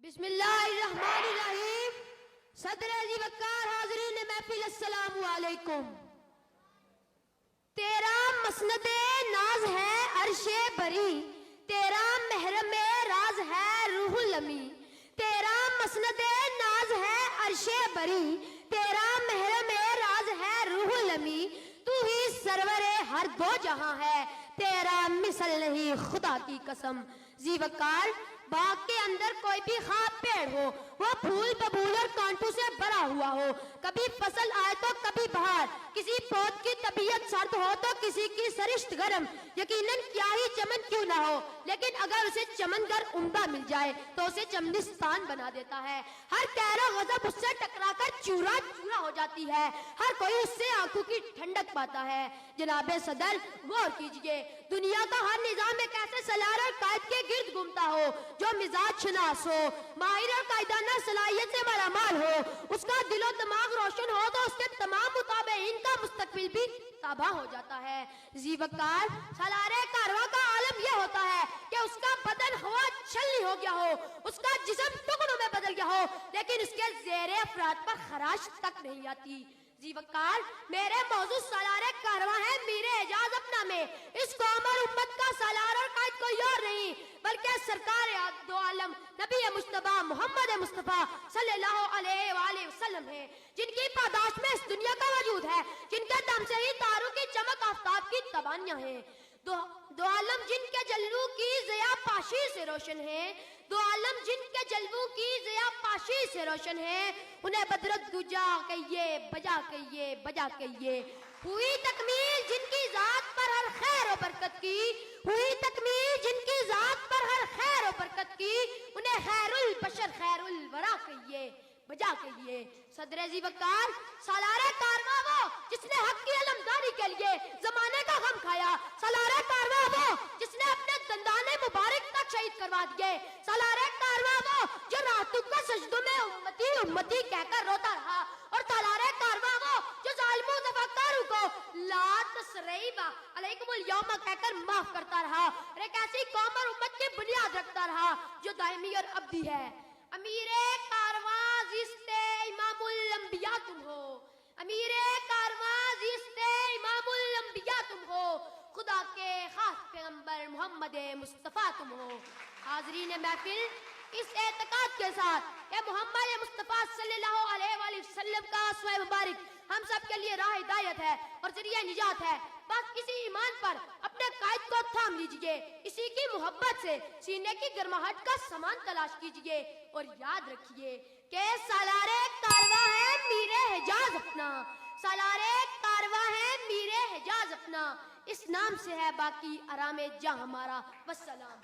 بسم اللہ الرحمن الرحیم. صدر علی وقار، حاضرین محفل، السلام علیکم. تیرا مسند ناز ہے عرش بری، تیرا محرم راز ہے روح الامی. تیرا مسند ناز ہے عرش بری، تیرا محرم راز ہے روح الامی. تو ہی سرور ہر دو جہاں ہے، تیرا مثل نہیں خدا کی قسم. ذی وقار، باغ کے اندر کوئی بھی خواب پیڑ ہو، وہ پھول ببول اور کانٹوں سے بھرا ہوا ہو. کبھی فصل آئے تو کبھی بہار، کسی پود کی طبیعت سرد ہو تو کسی کی سرشت گرم. یقیناً کیا ہی چمن کیوں نہ ہو، لیکن اگر اسے چمن گر عمدہ مل جائے تو اسے چمنستان بنا دیتا ہے. ہر قہر و غضب اس سے ٹکرا کر چورا چورا ہو جاتی ہے. ہر کوئی اس سے آنکھوں کی ٹھنڈک پاتا ہے. جناب صدر، غور کیجئے، دنیا کا ہر نظام ایک ایسے سالار اور قائد کے گرد گھومتا ہو جو مزاج شناس ہو، ماہر اور قائدانہ صلاحیت سے مالا مال ہو. اس کا دل و دماغ روشن ہو تو اس کے تمام متابعین کا مستقبل بھی تابع ہو جاتا ہے. ذی وقار، سالار کارواں کا عالم یہ ہوتا ہے کہ اس کا بدن ہوا چھلنی ہو گیا ہو، اس کا جسم ٹکڑوں میں بدل گیا ہو، لیکن اس کے زیر افراد پر خراش تک نہیں آتی. ذی وقار، میرے موضوع سالار کارواں ہے میر اعجاز اپنا میں. اس قوم اور امت کا سالار اور قائد کوئی اور نہیں بلکہ سرکار دو عالم نبی مصطفیٰ محمد مصطفیٰ صلی اللہ علیہ وآلہ وسلم ہے، جن کی پاداش میں اس دنیا کا وجود ہے، جن کے دم سے ہی تاروں کی چمک آفتاب کی تبانیاں ہیں. دو عالم جن کے جلووں کی ضیا پاشی سے روشن ہے، دو عالم جن کے جلووں کی ضیا پاشی سے روشن ہے. انہیں بدرت گجا کہیے، بجا کہیے، بجا کہیے. ہوئی تکمیل جن کی ذات پر ہر خیر و برکت کی، ہوئی تکمیل جن کی ذات پر ہر خیر و برکت کی. انہیں خیر البشر خیر الورا کہیے، بجا کہیے. صدر ذی وقار، سالار کارواں وہ جس نے حق کی علمداری کے لیے زمانے کا غم کھایا. سالار کارواں وہ جس نے اپنے دندان مبارک تک شہید کروا دیے. سالار کارواں وہ جو راتوں کو سجدوں میں امتی امتی کہہ کر روتا رہا. اور سالار کارواں وہ جو ظالموں دفاکاروں کو لا تسریب علیکم اليوم کہہ کر معاف کرتا رہا، اور ایک ایسی قوم اور امت کی بنیاد رکھتا رہا جو دائمی اور ابدی ہے. امیر کارواں زیست امام الانبیاء تم ہو، امیر کارواں زیست امام الانبیاء تم ہو، خدا کے خاص پیغمبر محمد مصطفیٰ تم ہو. حاضرین محفل، اس اعتقاد کے ساتھ کہ محمد مصطفیٰ صلی اللہ علیہ وآلہ وسلم کا اسوہ مبارک ہم سب کے لیے راہ ہدایت ہے اور ذریعہ نجات ہے، بس اسی ایمان پر اپنے قائد کو تھام لیجئے، اسی کی محبت سے سینے کی گرماہٹ کا سامان تلاش کیجئے، اور یاد رکھیے کہ سالار کارواں ہے میر حجاز اپنا، سالار کارواں ہے میر حجاز اپنا. اس نام سے ہے باقی آرام جاں ہمارا. والسلام.